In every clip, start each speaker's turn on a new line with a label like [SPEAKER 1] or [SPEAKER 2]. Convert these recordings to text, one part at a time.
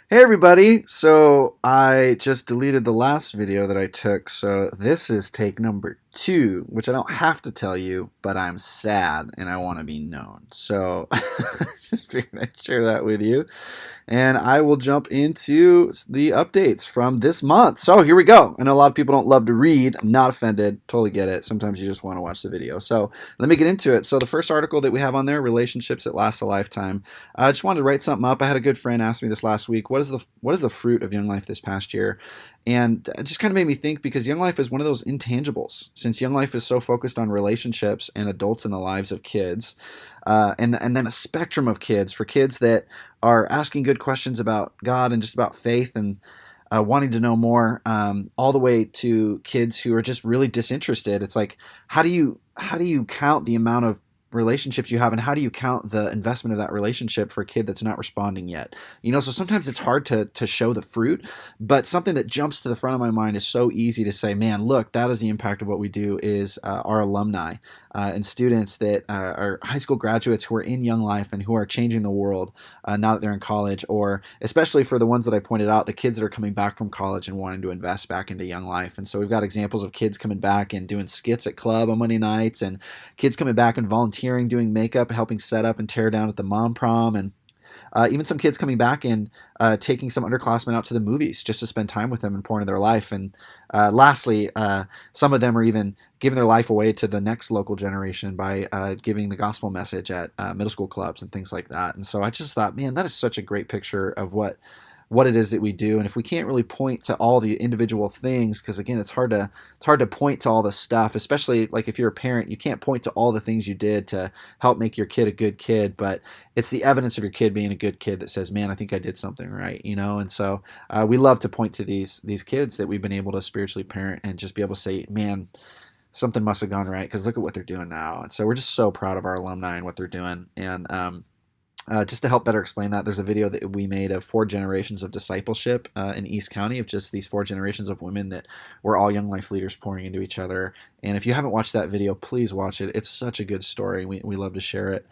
[SPEAKER 1] Hey everybody! So I just deleted the last video that I took, so this is take number two, which I don't have to tell you, but I'm sad and I want to be known. So just figured I'd share that with you. And I will jump into the updates from this month. So here we go. I know a lot of people don't love to read. I'm not offended. Totally get it. Sometimes you just want to watch the video. So let me get into it. So the first article that we have on there, relationships that last a lifetime. I just wanted to write something up. I had a good friend ask me this last week. What is the fruit of Young Life this past year? And it just kind of made me think because Young Life is one of those intangibles. Since Young Life is so focused on relationships and adults in the lives of kids, and then a spectrum of kids for kids that are asking good questions about God and just about faith and wanting to know more, all the way to kids who are just really disinterested. It's like, how do you count the amount of relationships you have, and how do you count the investment of that relationship for a kid that's not responding yet? So sometimes it's hard to show the fruit, but something that jumps to the front of my mind is so easy to say, man, look, that is the impact of what we do is our alumni and students that are high school graduates who are in Young Life and who are changing the world now that they're in college, or especially for the ones that I pointed out, the kids that are coming back from college and wanting to invest back into Young Life. And so we've got examples of kids coming back and doing skits at club on Monday nights, and kids coming back and volunteering, doing makeup, helping set up and tear down at the mom prom, and even some kids coming back and taking some underclassmen out to the movies just to spend time with them and pour into their life. And lastly, some of them are even giving their life away to the next local generation by giving the gospel message at middle school clubs and things like that. And so I just thought, man, that is such a great picture of what it is that we do. And if we can't really point to all the individual things, because again, it's hard to point to all the stuff, especially like if you're a parent, you can't point to all the things you did to help make your kid a good kid, but it's the evidence of your kid being a good kid that says, man, I think I did something right. And so we love to point to these kids that we've been able to spiritually parent and just be able to say, man, something must have gone right because look at what they're doing now. And so we're just so proud of our alumni and what they're doing. And just to help better explain that, there's a video that we made of 4 generations of discipleship in East County, of just these 4 generations of women that were all Young Life leaders pouring into each other. And if you haven't watched that video, please watch it. It's such a good story. We love to share it.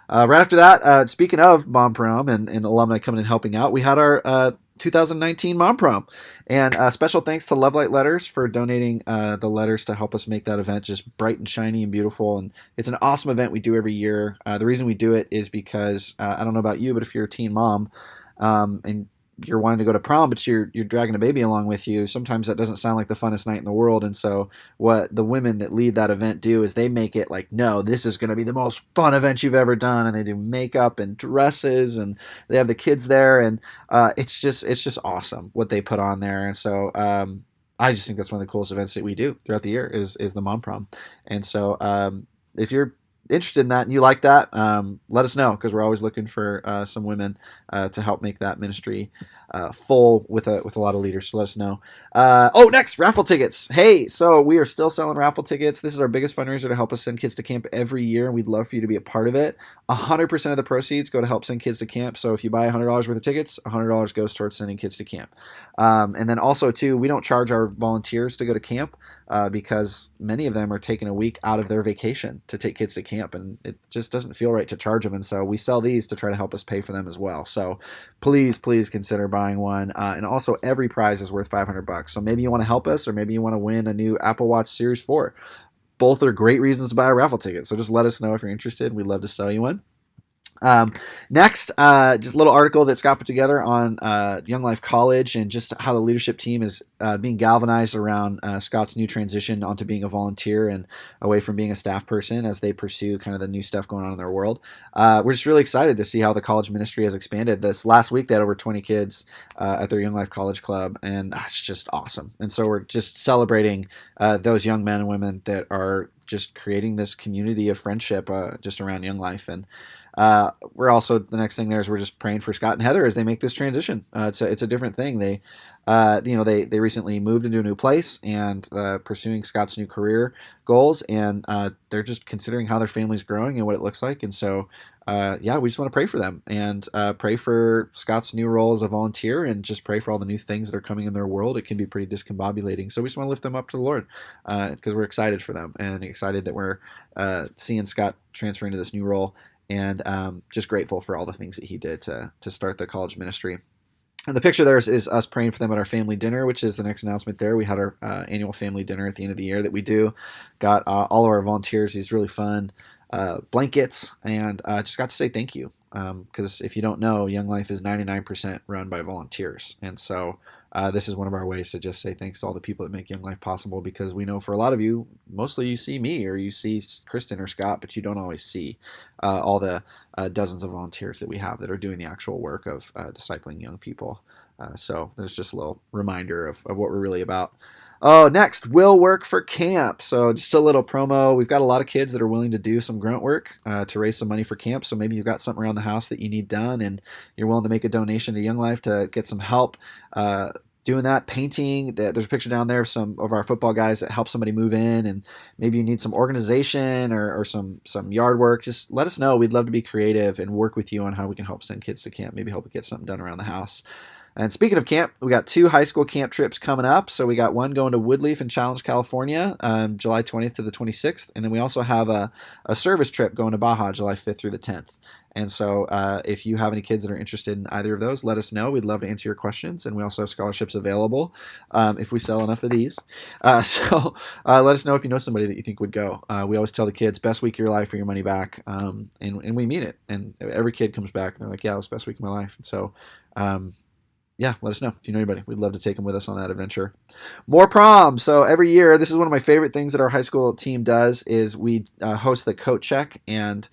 [SPEAKER 1] Right after that, speaking of Mom Prom and alumni coming and helping out, we had our 2019 Mom Prom. And special thanks to Love Light Letters for donating the letters to help us make that event just bright and shiny and beautiful. And it's an awesome event we do every year. The reason we do it is because I don't know about you, but if you're a teen mom and you're wanting to go to prom, but you're dragging a baby along with you, sometimes that doesn't sound like the funnest night in the world. And so what the women that lead that event do is they make it like, no, this is going to be the most fun event you've ever done. And they do makeup and dresses, and they have the kids there, and it's just awesome what they put on there. And so I just think that's one of the coolest events that we do throughout the year is the Mom Prom. And so if you're interested in that and you like that, let us know, because we're always looking for some women to help make that ministry full with a lot of leaders. So let us know. Next, raffle tickets. Hey, so we are still selling raffle tickets. This is our biggest fundraiser to help us send kids to camp every year, and we'd love for you to be a part of it. 100% of the proceeds go to help send kids to camp. So if you buy $100 worth of tickets, $100 goes towards sending kids to camp. And then also too, we don't charge our volunteers to go to camp because many of them are taking a week out of their vacation to take kids to camp, and it just doesn't feel right to charge them. And so we sell these to try to help us pay for them as well. So please consider buying one. And also, every prize is worth $500. So maybe you want to help us, or maybe you want to win a new Apple Watch Series 4. Both are great reasons to buy a raffle ticket. So just let us know if you're interested. We'd love to sell you one. Next, just a little article that Scott put together on Young Life College and just how the leadership team is being galvanized around Scott's new transition onto being a volunteer and away from being a staff person as they pursue kind of the new stuff going on in their world. We're just really excited to see how the college ministry has expanded. This last week, they had over 20 kids at their Young Life College Club, and it's just awesome. And so we're just celebrating those young men and women that are just creating this community of friendship just around Young Life. And we're also, the next thing there is we're just praying for Scott and Heather as they make this transition. It's a different thing. They recently moved into a new place and pursuing Scott's new career goals, and they're just considering how their family's growing and what it looks like. And so we just want to pray for them and pray for Scott's new role as a volunteer, and just pray for all the new things that are coming in their world. It can be pretty discombobulating. So we just want to lift them up to the Lord because we're excited for them and excited that we're seeing Scott transfer into this new role, and just grateful for all the things that he did to start the college ministry. And the picture there is us praying for them at our family dinner, which is the next announcement there. We had our annual family dinner at the end of the year that we do. Got all of our volunteers these really fun blankets, and just got to say thank you. Because if you don't know, Young Life is 99% run by volunteers. And so this is one of our ways to just say thanks to all the people that make Young Life possible, because we know for a lot of you, mostly you see me or you see Kristen or Scott, but you don't always see all the dozens of volunteers that we have that are doing the actual work of discipling young people. So there's just a little reminder of what we're really about. Oh, next, will work for camp. So just a little promo. We've got a lot of kids that are willing to do some grunt work to raise some money for camp. So maybe you've got something around the house that you need done and you're willing to make a donation to Young Life to get some help doing that. Painting. There's a picture down there of some of our football guys that help somebody move in, and maybe you need some organization or some yard work. Just let us know. We'd love to be creative and work with you on how we can help send kids to camp, maybe help get something done around the house. And speaking of camp, we got 2 high school camp trips coming up. So we got one going to Woodleaf and Challenge, California, July 20th to the 26th. And then we also have a service trip going to Baja, July 5th through the 10th. And so if you have any kids that are interested in either of those, let us know. We'd love to answer your questions. And we also have scholarships available if we sell enough of these. So let us know if you know somebody that you think would go. We always tell the kids, best week of your life for your money back. And we mean it. And every kid comes back and they're like, yeah, it was the best week of my life. And so yeah, let us know if you know anybody. We'd love to take them with us on that adventure. More prom. So every year, this is one of my favorite things that our high school team does is we host the coat check and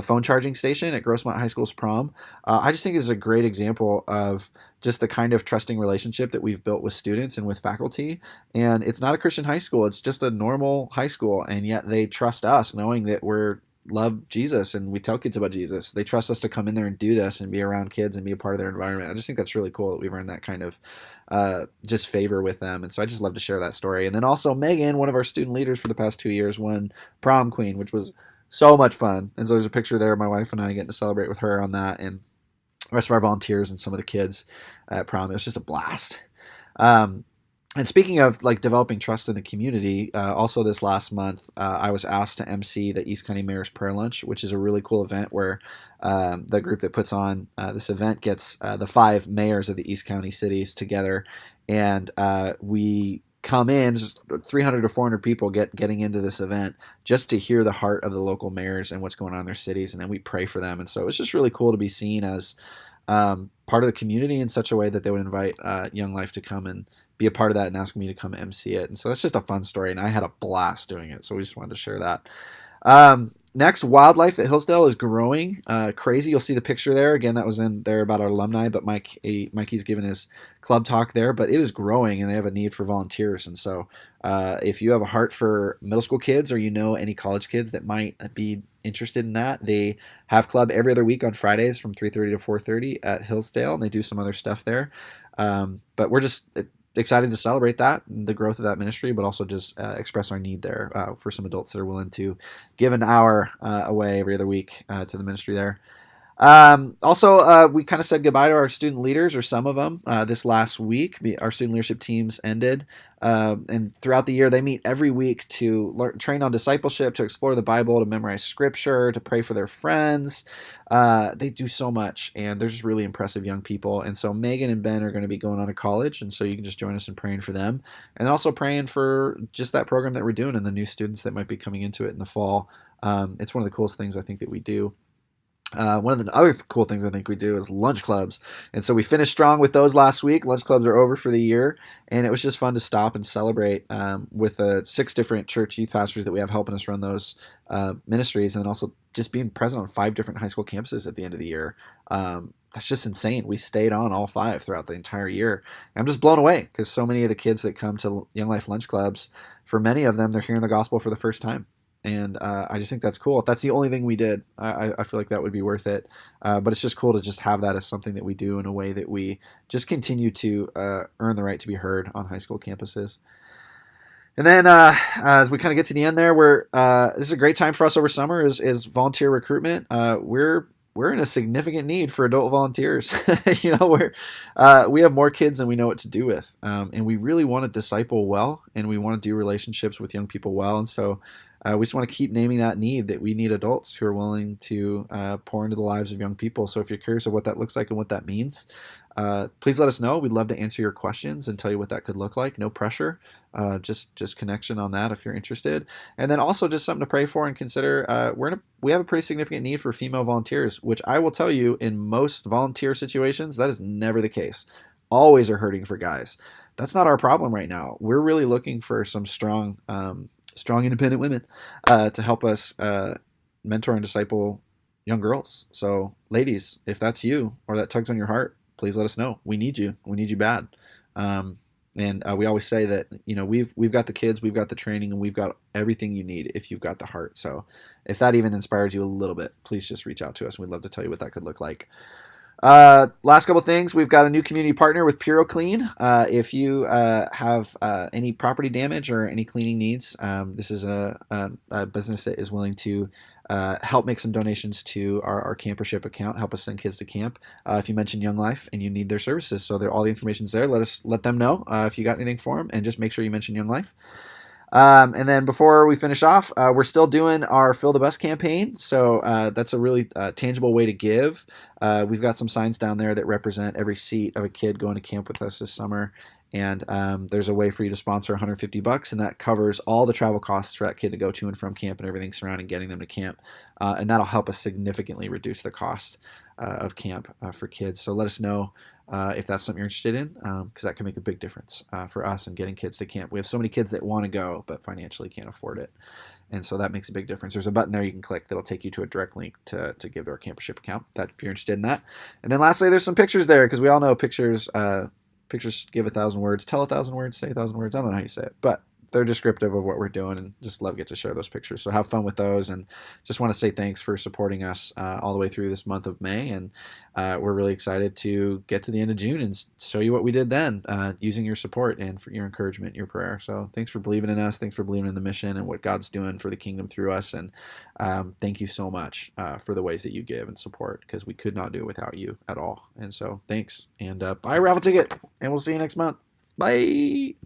[SPEAKER 1] phone charging station at Grossmont High School's prom. I just think it's a great example of just the kind of trusting relationship that we've built with students and with faculty. And it's not a Christian high school. It's just a normal high school. And yet they trust us knowing that we're love Jesus and we tell kids about Jesus. They trust us to come in there and do this and be around kids and be a part of their environment. I just think that's really cool that we've earned that kind of just favor with them. And so I just love to share that story. And then also Megan, one of our student leaders for the past 2 years, won prom queen, which was so much fun. And so there's a picture there of my wife and I getting to celebrate with her on that, and the rest of our volunteers and some of the kids at prom. It was just a blast. And speaking of like developing trust in the community, also this last month, I was asked to MC the East County Mayor's Prayer Lunch, which is a really cool event where the group that puts on this event gets the 5 mayors of the East County cities together, and we come in, 300 to 400 people getting into this event just to hear the heart of the local mayors and what's going on in their cities, and then we pray for them. And so it's just really cool to be seen as part of the community in such a way that they would invite Young Life to come and be a part of that and ask me to come MC it. And so that's just a fun story, and I had a blast doing it. So we just wanted to share that. Next, wildlife at Hillsdale is growing crazy. You'll see the picture there. Again, that was in there about our alumni, but Mikey's given his club talk there. But it is growing, and they have a need for volunteers. And so if you have a heart for middle school kids or you know any college kids that might be interested in that, they have club every other week on Fridays from 3:30 to 4:30 at Hillsdale, and they do some other stuff there. But we're just excited to celebrate that, the growth of that ministry, but also just express our need there for some adults that are willing to give an hour away every other week to the ministry there. Also, we kind of said goodbye to our student leaders, or some of them, this last week. Our student leadership teams ended, and throughout the year, they meet every week to train on discipleship, to explore the Bible, to memorize scripture, to pray for their friends. They do so much, and they're just really impressive young people. And so Megan and Ben are going to be going on to college, and so you can just join us in praying for them, and also praying for just that program that we're doing and the new students that might be coming into it in the fall. It's one of the coolest things I think that we do. One of the other cool things I think we do is lunch clubs. And so we finished strong with those last week. Lunch clubs are over for the year, and it was just fun to stop and celebrate with the 6 different church youth pastors that we have helping us run those ministries, and then also just being present on 5 different high school campuses at the end of the year. That's just insane. We stayed on all 5 throughout the entire year. And I'm just blown away because so many of the kids that come to Young Life lunch clubs, for many of them, they're hearing the gospel for the first time. And I just think that's cool. If that's the only thing we did, I feel like that would be worth it. But it's just cool to just have that as something that we do in a way that we just continue to earn the right to be heard on high school campuses. And then as we kind of get to the end there, this is a great time for us over summer is volunteer recruitment. We're in a significant need for adult volunteers. We have more kids than we know what to do with. And we really want to disciple well, and we want to do relationships with young people well. And so we just want to keep naming that need, that we need adults who are willing to pour into the lives of young people. So if you're curious of what that looks like and what that means, please let us know. We'd love to answer your questions and tell you what that could look like. No pressure, just connection on that if you're interested. And then also just something to pray for and consider. We have a pretty significant need for female volunteers, which I will tell you, in most volunteer situations, that is never the case. Always are hurting for guys. That's not our problem right now. We're really looking for some strong, strong independent women to help us mentor and disciple young girls. So, ladies, if that's you or that tugs on your heart, please let us know. We need you. We need you bad. And we always say that, you know, we've got the kids, we've got the training, and we've got everything you need if you've got the heart. So if that even inspires you a little bit, please just reach out to us. We'd love to tell you what that could look like. Last couple things, we've got a new community partner with PuroClean. If you have any property damage or any cleaning needs, this is a business that is willing to help make some donations to our campership account, help us send kids to camp. If you mention Young Life and you need their services, so all the information's there. Let them know if you got anything for them, and just make sure you mention Young Life. And then before we finish off, we're still doing our Fill the Bus campaign. So that's a really tangible way to give. We've got some signs down there that represent every seat of a kid going to camp with us this summer. And there's a way for you to sponsor $150, and that covers all the travel costs for that kid to go to and from camp and everything surrounding getting them to camp. And that'll help us significantly reduce the cost of camp for kids. So let us know if that's something you're interested in, because that can make a big difference for us in getting kids to camp. We have so many kids that want to go but financially can't afford it, and so that makes a big difference. There's a button there you can click that'll take you to a direct link to give to our campership account, that if you're interested in that. And then lastly, there's some pictures there, because we all know pictures give 1,000 words, tell 1,000 words, say 1,000 words. I don't know how you say it, but they're descriptive of what we're doing, and just get to share those pictures. So have fun with those, and just want to say thanks for supporting us all the way through this month of May. And we're really excited to get to the end of June and show you what we did then, using your support and for your encouragement, your prayer. So thanks for believing in us. Thanks for believing in the mission and what God's doing for the kingdom through us. And thank you so much for the ways that you give and support, because we could not do it without you at all. And so thanks, and buy a raffle ticket, and we'll see you next month. Bye.